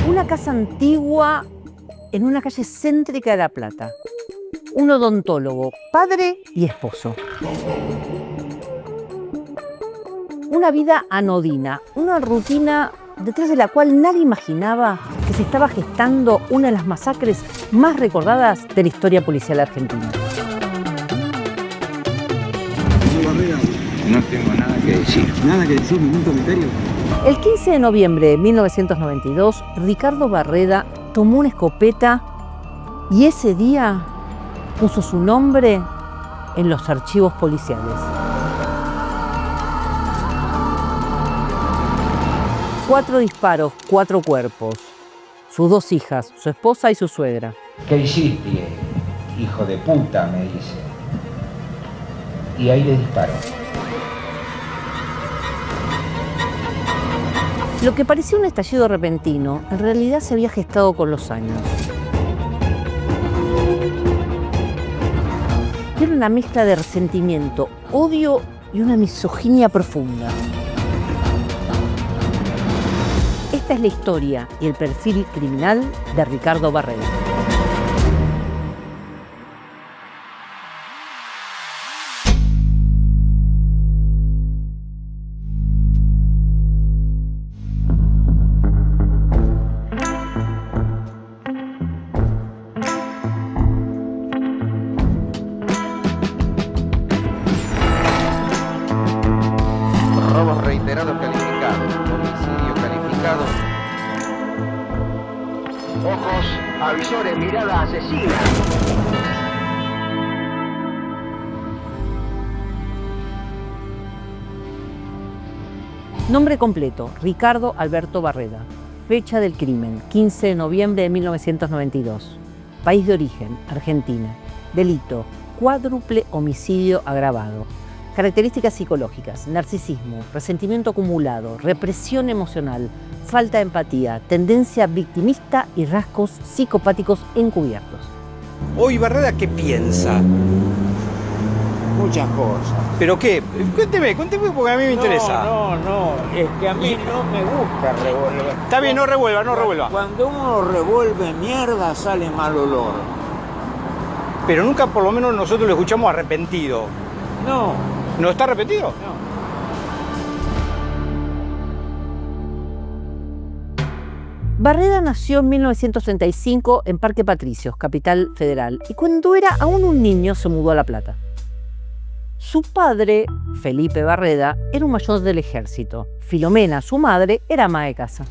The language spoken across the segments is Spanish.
Una casa antigua en una calle céntrica de La Plata. Un odontólogo, padre y esposo. Una vida anodina, una rutina detrás de la cual nadie imaginaba que se estaba gestando una de las masacres más recordadas de la historia policial argentina. No tengo nada que decir. ¿Nada que decir? ¿Ningún comentario? El 15 de noviembre de 1992, Ricardo Barreda tomó una escopeta y ese día puso su nombre en los archivos policiales. 4 disparos, 4 cuerpos. Sus 2 hijas, su esposa y su suegra. ¿Qué hiciste, hijo de puta?, me dice. Y ahí le disparó. Lo que parecía un estallido repentino, en realidad se había gestado con los años. Era una mezcla de resentimiento, odio y una misoginia profunda. Esta es la historia y el perfil criminal de Ricardo Barreda. Robos reiterados calificados. Homicidio calificado. Ojos, avisores, mirada asesina. Nombre completo, Ricardo Alberto Barreda. Fecha del crimen, 15 de noviembre de 1992. País de origen, Argentina. Delito, cuádruple homicidio agravado. Características psicológicas, narcisismo, resentimiento acumulado, represión emocional, falta de empatía, tendencia victimista y rasgos psicopáticos encubiertos. Hoy Barreda, ¿qué piensa? Muchas cosas. ¿Pero qué? Cuénteme porque a mí me interesa. No, es que a mí no me gusta revolver. Está bien, no revuelva. Cuando uno revuelve mierda sale mal olor. Pero nunca por lo menos nosotros lo escuchamos arrepentido. No. ¿No está arrepentido? Barreda nació en 1935 en Parque Patricios, capital federal, y cuando era aún un niño se mudó a La Plata. Su padre, Felipe Barreda, era un mayor del ejército. Filomena, su madre, era ama de casa.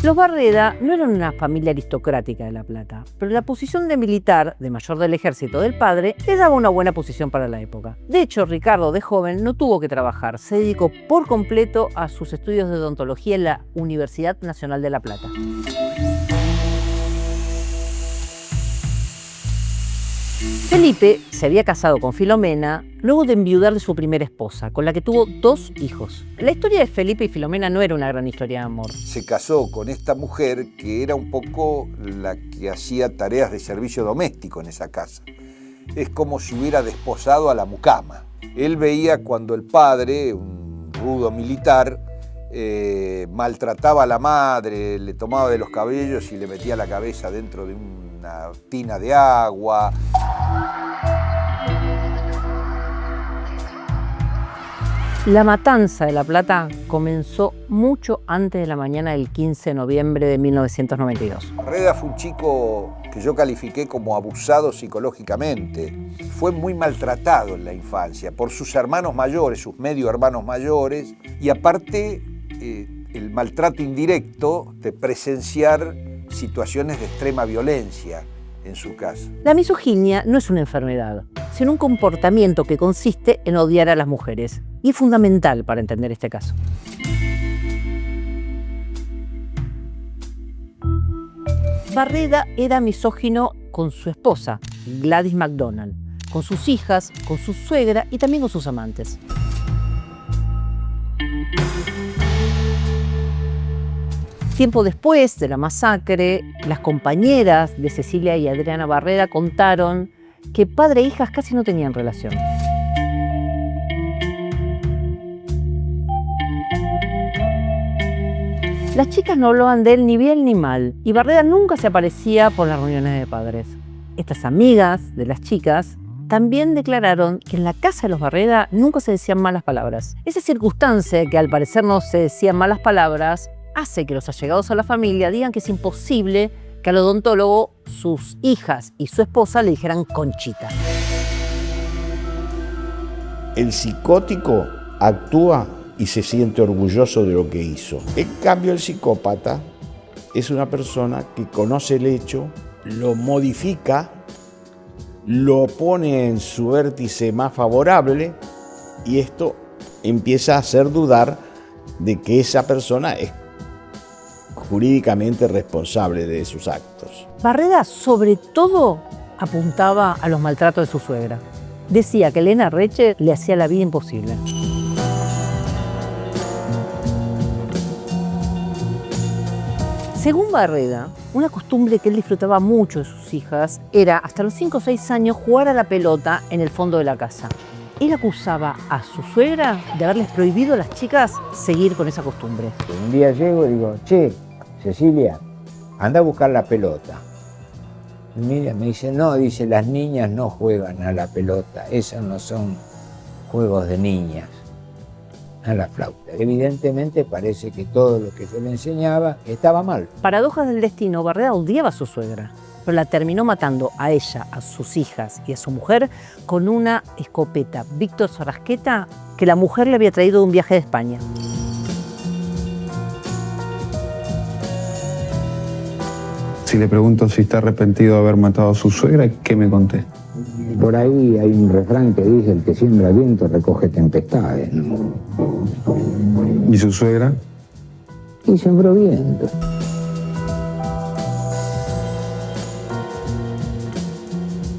Los Barreda no eran una familia aristocrática de La Plata, pero la posición de militar, de mayor del ejército del padre, le daba una buena posición para la época. De hecho, Ricardo, de joven, no tuvo que trabajar, se dedicó por completo a sus estudios de odontología en la Universidad Nacional de La Plata. Felipe se había casado con Filomena luego de enviudar de su primera esposa, con la que tuvo 2 hijos. La historia de Felipe y Filomena no era una gran historia de amor. Se casó con esta mujer que era un poco la que hacía tareas de servicio doméstico en esa casa. Es como si hubiera desposado a la mucama. Él veía cuando el padre, un rudo militar, maltrataba a la madre, le tomaba de los cabellos y le metía la cabeza dentro de una tina de agua. La matanza de La Plata comenzó mucho antes de la mañana del 15 de noviembre de 1992. Barreda fue un chico que yo califiqué como abusado psicológicamente. Fue muy maltratado en la infancia por sus hermanos mayores, sus medio hermanos mayores, y aparte el maltrato indirecto de presenciar situaciones de extrema violencia en su casa. La misoginia no es una enfermedad, sino un comportamiento que consiste en odiar a las mujeres. Y es fundamental para entender este caso. Barreda era misógino con su esposa, Gladys McDonald, con sus hijas, con su suegra y también con sus amantes. Tiempo después de la masacre, las compañeras de Cecilia y Adriana Barreda contaron que padre e hijas casi no tenían relación. Las chicas no hablaban de él ni bien ni mal, y Barreda nunca se aparecía por las reuniones de padres. Estas amigas de las chicas también declararon que en la casa de los Barreda nunca se decían malas palabras. Esa circunstancia, que al parecer no se decían malas palabras, hace que los allegados a la familia digan que es imposible que al odontólogo sus hijas y su esposa le dijeran Conchita. El psicótico actúa y se siente orgulloso de lo que hizo. En cambio, el psicópata es una persona que conoce el hecho, lo modifica, lo pone en su vértice más favorable y esto empieza a hacer dudar de que esa persona es jurídicamente responsable de sus actos. Barreda, sobre todo, apuntaba a los maltratos de su suegra. Decía que Elena Reche le hacía la vida imposible. Según Barreda, una costumbre que él disfrutaba mucho de sus hijas era, hasta los 5 o 6 años, jugar a la pelota en el fondo de la casa. Él acusaba a su suegra de haberles prohibido a las chicas seguir con esa costumbre. Un día llego y digo, che, Cecilia, anda a buscar la pelota. Y mira, me dice, no, dice, las niñas no juegan a la pelota, esos no son juegos de niñas. A la flauta. Evidentemente parece que todo lo que yo le enseñaba estaba mal. Paradojas del destino, Barreda odiaba a su suegra, pero la terminó matando a ella, a sus hijas y a su mujer con una escopeta Víctor Sorasqueta que la mujer le había traído de un viaje de España. Si le pregunto si está arrepentido de haber matado a su suegra, ¿qué me contesta? Por ahí hay un refrán que dice, el que siembra viento recoge tempestades, ¿no? ¿Y su suegra? Y sembró viento.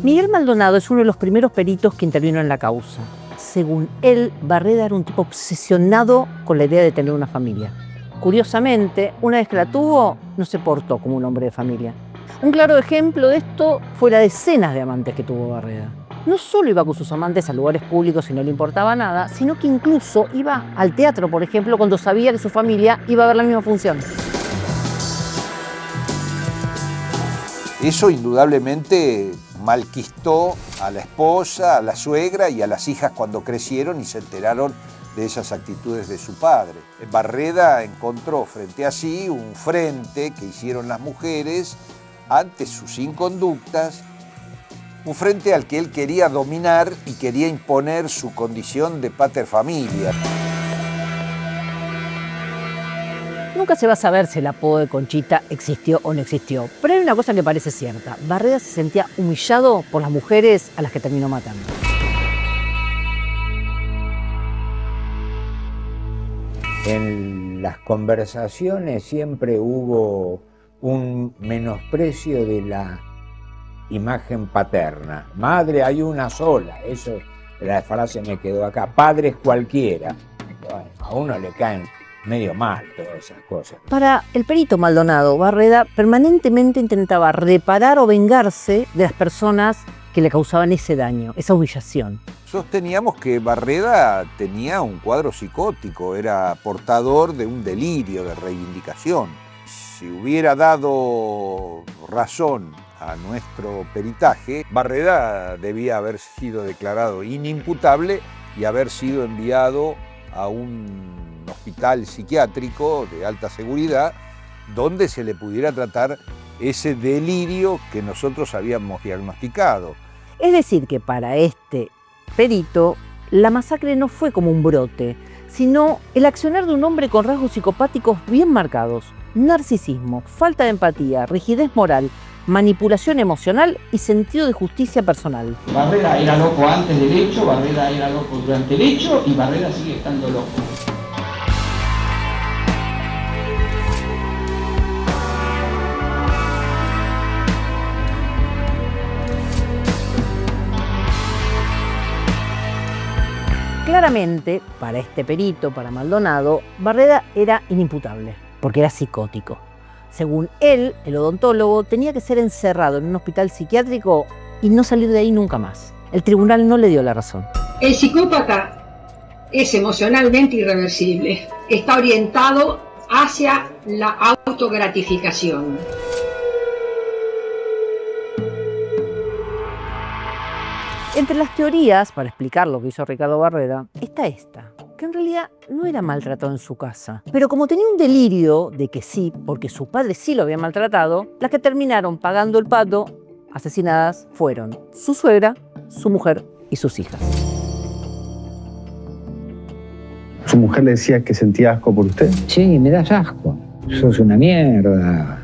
Miguel Maldonado es uno de los primeros peritos que intervino en la causa. Según él, Barreda era un tipo obsesionado con la idea de tener una familia. Curiosamente, una vez que la tuvo, no se portó como un hombre de familia. Un claro ejemplo de esto fue la decenas de amantes que tuvo Barreda. No solo iba con sus amantes a lugares públicos y no le importaba nada, sino que incluso iba al teatro, por ejemplo, cuando sabía que su familia iba a ver la misma función. Eso indudablemente malquistó a la esposa, a la suegra y a las hijas cuando crecieron y se enteraron de esas actitudes de su padre. Barreda encontró frente a sí un frente que hicieron las mujeres ante sus inconductas, un frente al que él quería dominar y quería imponer su condición de pater familia. Nunca se va a saber si el apodo de Conchita existió o no existió, pero hay una cosa que parece cierta. Barreda se sentía humillado por las mujeres a las que terminó matando. En las conversaciones siempre hubo un menosprecio de la imagen paterna. Madre hay una sola, eso, la frase me quedó acá. Padre es cualquiera. Bueno, a uno le caen medio mal todas esas cosas. Para el perito Maldonado, Barreda permanentemente intentaba reparar o vengarse de las personas que le causaban ese daño, esa humillación. Sosteníamos que Barreda tenía un cuadro psicótico, era portador de un delirio de reivindicación. Si hubiera dado razón a nuestro peritaje, Barreda debía haber sido declarado inimputable y haber sido enviado a un hospital psiquiátrico de alta seguridad donde se le pudiera tratar ese delirio que nosotros habíamos diagnosticado. Es decir, que para este perito, la masacre no fue como un brote, sino el accionar de un hombre con rasgos psicopáticos bien marcados: narcisismo, falta de empatía, rigidez moral, manipulación emocional y sentido de justicia personal. Barreda era loco antes del hecho, Barreda era loco durante el hecho y Barreda sigue estando loco. Claramente, para este perito, para Maldonado, Barreda era inimputable, porque era psicótico. Según él, el odontólogo tenía que ser encerrado en un hospital psiquiátrico y no salir de ahí nunca más. El tribunal no le dio la razón. El psicópata es emocionalmente irreversible. Está orientado hacia la autogratificación. Entre las teorías para explicar lo que hizo Ricardo Barreda está esta, que en realidad no era maltratado en su casa. Pero como tenía un delirio de que sí, porque su padre sí lo había maltratado, las que terminaron pagando el pato asesinadas fueron su suegra, su mujer y sus hijas. ¿Su mujer le decía que sentía asco por usted? Sí, me das asco. Sos una mierda.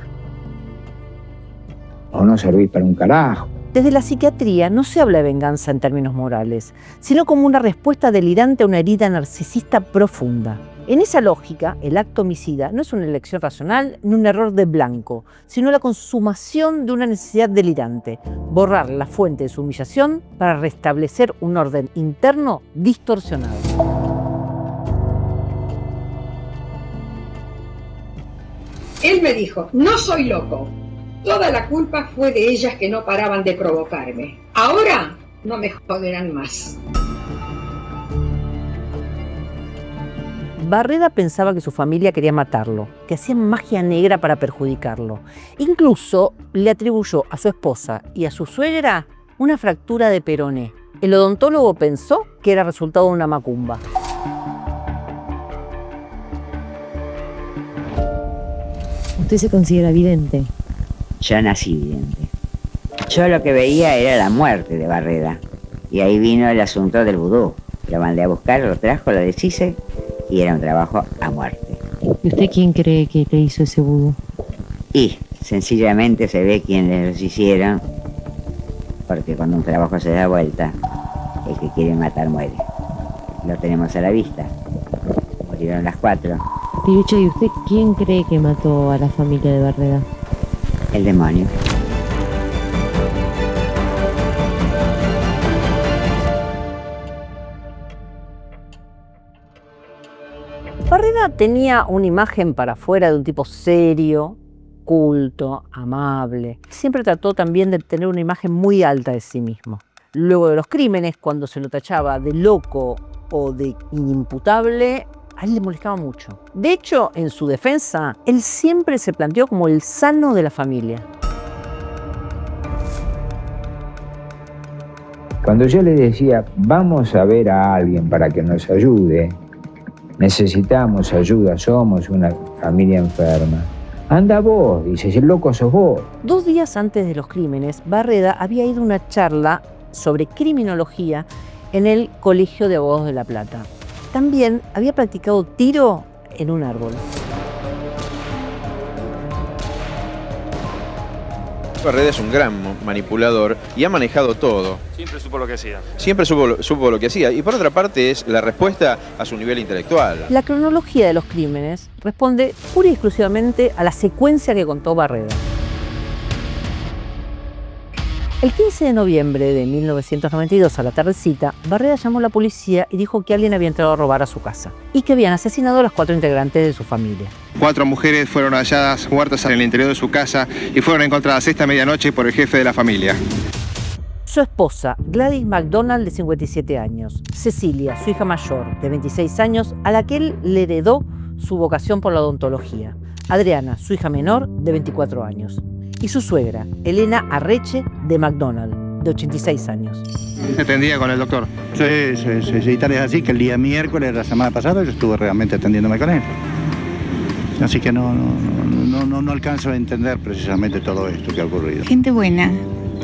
O no servís para un carajo. Desde la psiquiatría no se habla de venganza en términos morales, sino como una respuesta delirante a una herida narcisista profunda. En esa lógica, el acto homicida no es una elección racional ni un error de blanco, sino la consumación de una necesidad delirante, borrar la fuente de su humillación para restablecer un orden interno distorsionado. Él me dijo, no soy loco. Toda la culpa fue de ellas que no paraban de provocarme. Ahora no me joderán más. Barreda pensaba que su familia quería matarlo, que hacían magia negra para perjudicarlo. Incluso le atribuyó a su esposa y a su suegra una fractura de peroné. El odontólogo pensó que era resultado de una macumba. ¿Usted se considera vidente? Yo nací vidente. Yo lo que veía era la muerte de Barreda. Y ahí vino el asunto del vudú. Lo mandé a buscar, lo trajo, lo deshice y era un trabajo a muerte. ¿Y usted quién cree que le hizo ese vudú? Y sencillamente se ve quiénes los hicieron, porque cuando un trabajo se da vuelta, el que quiere matar muere. Lo tenemos a la vista. Murieron las 4. Pirucho, ¿y usted quién cree que mató a la familia de Barreda? El demonio. Barreda tenía una imagen para afuera de un tipo serio, culto, amable. Siempre trató también de tener una imagen muy alta de sí mismo. Luego de los crímenes, cuando se lo tachaba de loco o de inimputable, a él le molestaba mucho. De hecho, en su defensa, él siempre se planteó como el sano de la familia. Cuando yo le decía, vamos a ver a alguien para que nos ayude, necesitamos ayuda, somos una familia enferma. Anda vos, dice, el loco sos vos. 2 días antes de los crímenes, Barreda había ido a una charla sobre criminología en el Colegio de Abogados de La Plata. También había practicado tiro en un árbol. Barreda es un gran manipulador y ha manejado todo. Siempre supo lo que hacía. Siempre supo lo que hacía. Y por otra parte es la respuesta a su nivel intelectual. La cronología de los crímenes responde pura y exclusivamente a la secuencia que contó Barreda. El 15 de noviembre de 1992, a la tardecita, Barreda llamó a la policía y dijo que alguien había entrado a robar a su casa y que habían asesinado a las 4 integrantes de su familia. 4 mujeres fueron halladas muertas en el interior de su casa y fueron encontradas esta medianoche por el jefe de la familia. Su esposa, Gladys McDonald, de 57 años. Cecilia, su hija mayor, de 26 años, a la que él le heredó su vocación por la odontología. Adriana, su hija menor, de 24 años. Y su suegra, Elena Arreche de McDonald, de 86 años. ¿Se atendía con el doctor? Sí, tal es así que el día miércoles de la semana pasada yo estuve realmente atendiéndome con él. Así que no alcanzo a entender precisamente todo esto que ha ocurrido. Gente buena.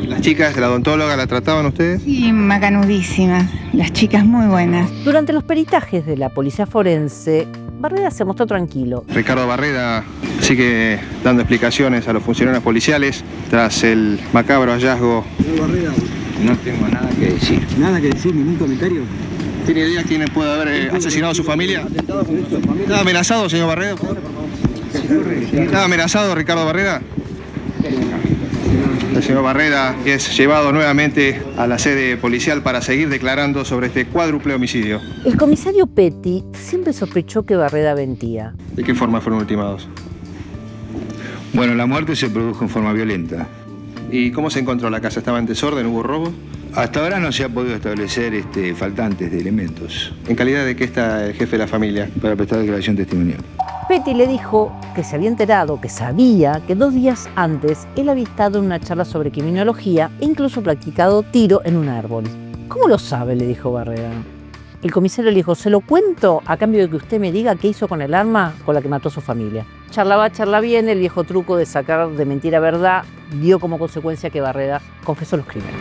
¿Las chicas de la odontóloga la trataban ustedes? Sí, macanudísimas. Las chicas muy buenas. Durante los peritajes de la policía forense, Barreda se mostró tranquilo. Ricardo Barreda sigue dando explicaciones a los funcionarios policiales tras el macabro hallazgo. Barreda, no tengo nada que decir. ¿Nada que decir? ¿Ningún comentario? ¿Tiene idea quién puede haber asesinado a su familia? ¿Estaba amenazado, señor Barreda? ¿Estaba amenazado, Ricardo Barreda? El señor Barreda es llevado nuevamente a la sede policial para seguir declarando sobre este cuádruple homicidio. El comisario Petty siempre sospechó que Barreda mentía. ¿De qué forma fueron ultimados? Bueno, la muerte se produjo en forma violenta. ¿Y cómo se encontró la casa? ¿Estaba en desorden? ¿Hubo robo? Hasta ahora no se ha podido establecer faltantes de elementos. ¿En calidad de qué está el jefe de la familia? Para prestar declaración testimonial. Petty le dijo que se había enterado, que sabía que 2 días antes él había estado en una charla sobre criminología e incluso practicado tiro en un árbol. ¿Cómo lo sabe?, le dijo Barreda. El comisario le dijo: se lo cuento a cambio de que usted me diga qué hizo con el arma con la que mató a su familia. Charla va, charla viene, el viejo truco de sacar de mentira verdad dio como consecuencia que Barreda confesó los crímenes.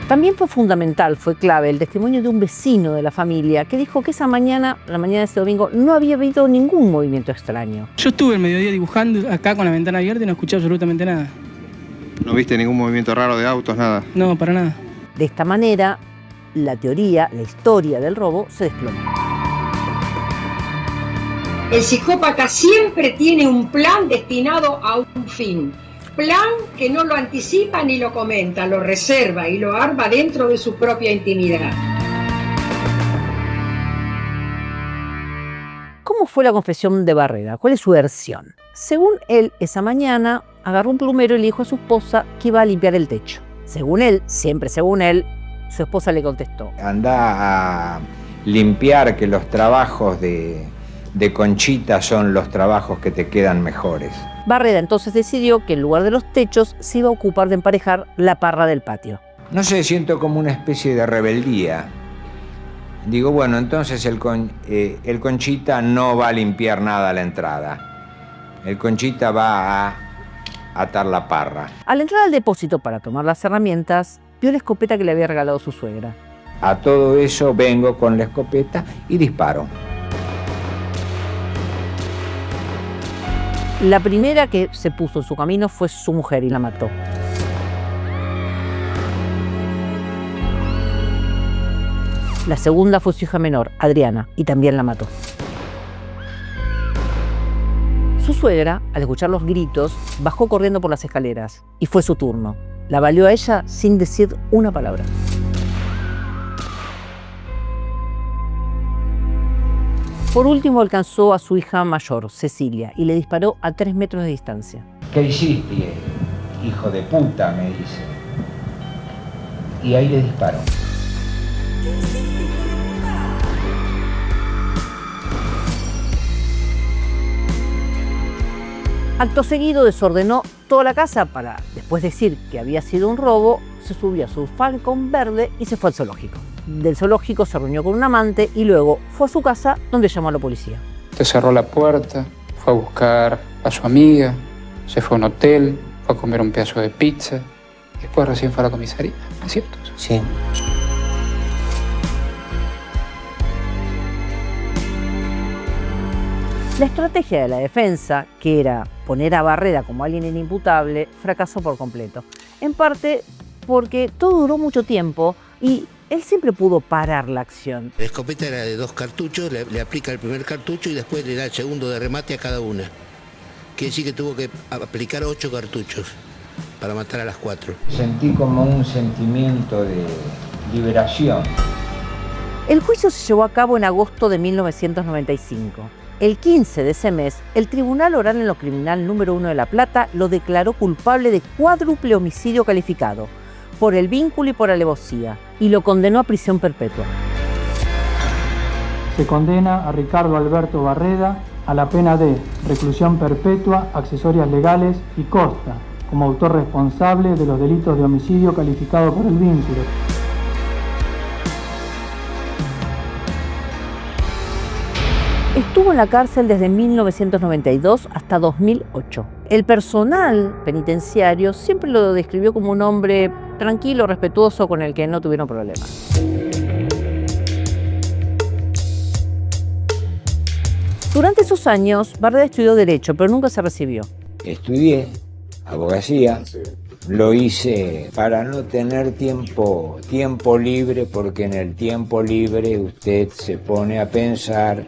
También fue fundamental, fue clave, el testimonio de un vecino de la familia que dijo que esa mañana, la mañana de ese domingo, no había habido ningún movimiento extraño. Yo estuve el mediodía dibujando acá con la ventana abierta y no escuché absolutamente nada. ¿No viste ningún movimiento raro de autos, nada? No, para nada. De esta manera, la teoría, la historia del robo se desplomó. El psicópata siempre tiene un plan destinado a un fin. Plan que no lo anticipa ni lo comenta, lo reserva y lo arma dentro de su propia intimidad. ¿Cómo fue la confesión de Barreda? ¿Cuál es su versión? Según él, esa mañana agarró un plumero y le dijo a su esposa que iba a limpiar el techo. Según él, siempre según él, su esposa le contestó: anda a limpiar, que los trabajos de Conchita son los trabajos que te quedan mejores. Barreda entonces decidió que en lugar de los techos se iba a ocupar de emparejar la parra del patio. No sé, siento como una especie de rebeldía. Digo, bueno, entonces el Conchita no va a limpiar nada a la entrada. El Conchita va a atar la parra. Al entrar al depósito para tomar las herramientas, vio la escopeta que le había regalado su suegra. A todo eso vengo con la escopeta y disparo. La primera que se puso en su camino fue su mujer y la mató. La segunda fue su hija menor, Adriana, y también la mató. Su suegra, al escuchar los gritos, bajó corriendo por las escaleras y fue su turno. La baleó a ella sin decir una palabra. Por último alcanzó a su hija mayor, Cecilia, y le disparó a 3 metros de distancia. ¿Qué hiciste, hijo de puta?, me dice. Y ahí le disparó. Acto seguido desordenó toda la casa para, después decir que había sido un robo, se subió a su Falcon verde y se fue al zoológico. Del zoológico se reunió con un amante y luego fue a su casa, donde llamó a la policía. Te cerró la puerta, fue a buscar a su amiga, se fue a un hotel, fue a comer un pedazo de pizza y después recién fue a la comisaría, ¿es cierto? Sí. La estrategia de la defensa, que era poner a Barreda como alguien inimputable, fracasó por completo. En parte porque todo duró mucho tiempo y él siempre pudo parar la acción. La escopeta era de 2 cartuchos, le aplica el primer cartucho y después le da el segundo de remate a cada una. Quiere decir que tuvo que aplicar 8 cartuchos para matar a las 4. Sentí como un sentimiento de liberación. El juicio se llevó a cabo en agosto de 1995. El 15 de ese mes, el Tribunal Oral en lo Criminal número 1 de La Plata lo declaró culpable de cuádruple homicidio calificado, por el vínculo y por alevosía, y lo condenó a prisión perpetua. Se condena a Ricardo Alberto Barreda a la pena de reclusión perpetua, accesorias legales y costa, como autor responsable de los delitos de homicidio calificado por el vínculo. Estuvo en la cárcel desde 1992 hasta 2008. El personal penitenciario siempre lo describió como un hombre tranquilo, respetuoso, con el que no tuvieron problemas. Durante esos años, Barreda estudió Derecho, pero nunca se recibió. Estudié abogacía, lo hice para no tener tiempo libre, porque en el tiempo libre usted se pone a pensar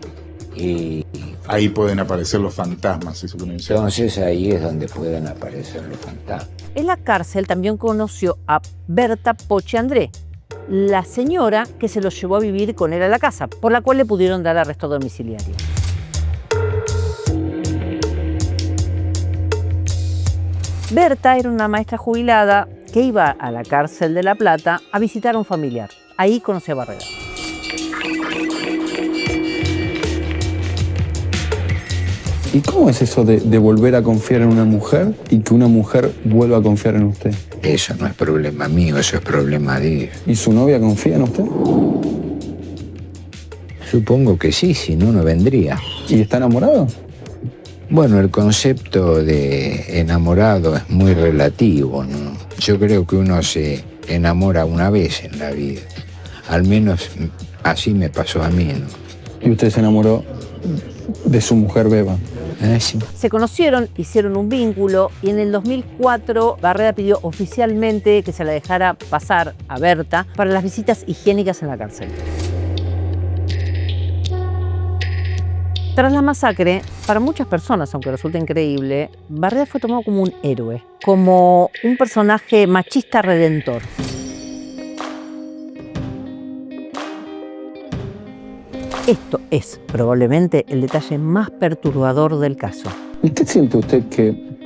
y ahí pueden aparecer los fantasmas, eso que menciona. Entonces ahí es donde pueden aparecer los fantasmas. En la cárcel también conoció a Berta Pochi André, la señora que se lo llevó a vivir con él a la casa, por la cual le pudieron dar arresto domiciliario. Berta era una maestra jubilada que iba a la cárcel de La Plata a visitar a un familiar. Ahí conoció a Barreda. ¿Y cómo es eso de volver a confiar en una mujer y que una mujer vuelva a confiar en usted? Eso no es problema mío, eso es problema de ellos. ¿Y su novia confía en usted? Supongo que sí, si no, no vendría. ¿Y está enamorado? Bueno, el concepto de enamorado es muy relativo, ¿no? Yo creo que uno se enamora una vez en la vida. Al menos así me pasó a mí, ¿no? ¿Y usted se enamoró de su mujer Beba? Sí. Se conocieron, hicieron un vínculo y en el 2004 Barreda pidió oficialmente que se la dejara pasar a Berta para las visitas higiénicas en la cárcel. Tras la masacre, para muchas personas, aunque resulte increíble, Barreda fue tomado como un héroe, como un personaje machista redentor. Esto es probablemente el detalle más perturbador del caso. ¿Y qué siente usted que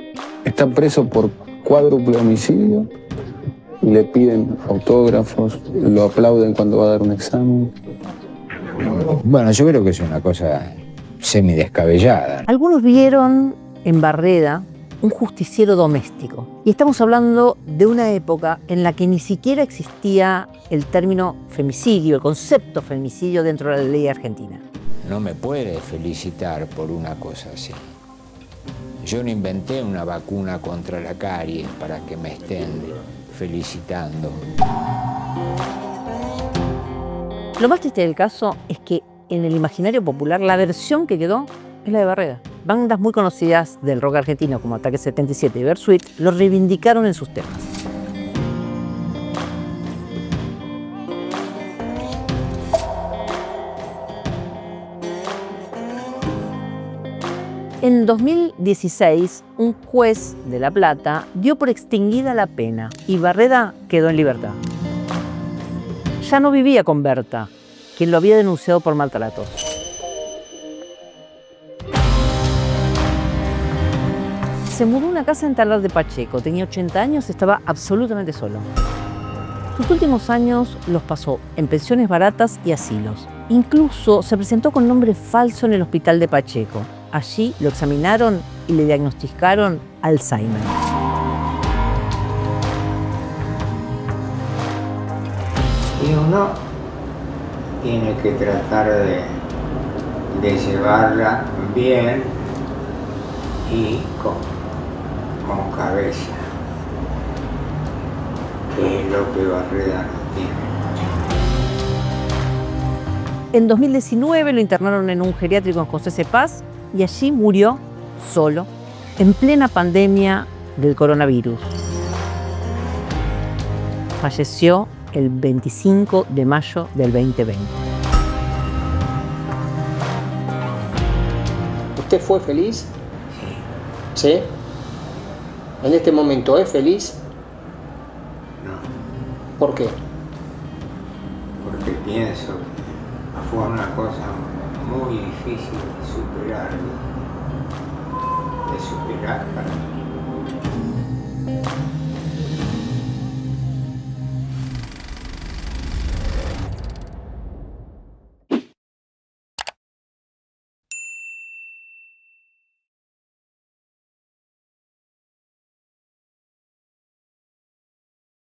está preso por cuádruple homicidio? Le piden autógrafos, lo aplauden cuando va a dar un examen. Bueno, yo creo que es una cosa semidescabellada. Algunos vieron en Barreda un justiciero doméstico. Y estamos hablando de una época en la que ni siquiera existía el término femicidio, el concepto femicidio dentro de la ley argentina. No me puede felicitar por una cosa así. Yo no inventé una vacuna contra la caries para que me estén felicitando. Lo más triste del caso es que en el imaginario popular la versión que quedó es la de Barreda. Bandas muy conocidas del rock argentino como Ataque 77 y Bersuit lo reivindicaron en sus temas. En 2016, un juez de La Plata dio por extinguida la pena y Barreda quedó en libertad. Ya no vivía con Berta, quien lo había denunciado por maltratos. Se mudó a una casa en Talar de Pacheco, tenía 80 años, estaba absolutamente solo. Sus últimos años los pasó en pensiones baratas y asilos. Incluso se presentó con nombre falso en el hospital de Pacheco. Allí lo examinaron y le diagnosticaron Alzheimer. Y uno tiene que tratar de llevarla bien y con cabeza, que es lo que Barreda no tiene. En 2019 lo internaron en un geriátrico en José C. Paz y allí murió solo, en plena pandemia del coronavirus. Falleció el 25 de mayo del 2020. ¿Usted fue feliz? Sí. ¿Sí? ¿En este momento es feliz? No. ¿Por qué? Porque pienso que fue una cosa muy difícil de superar para mí.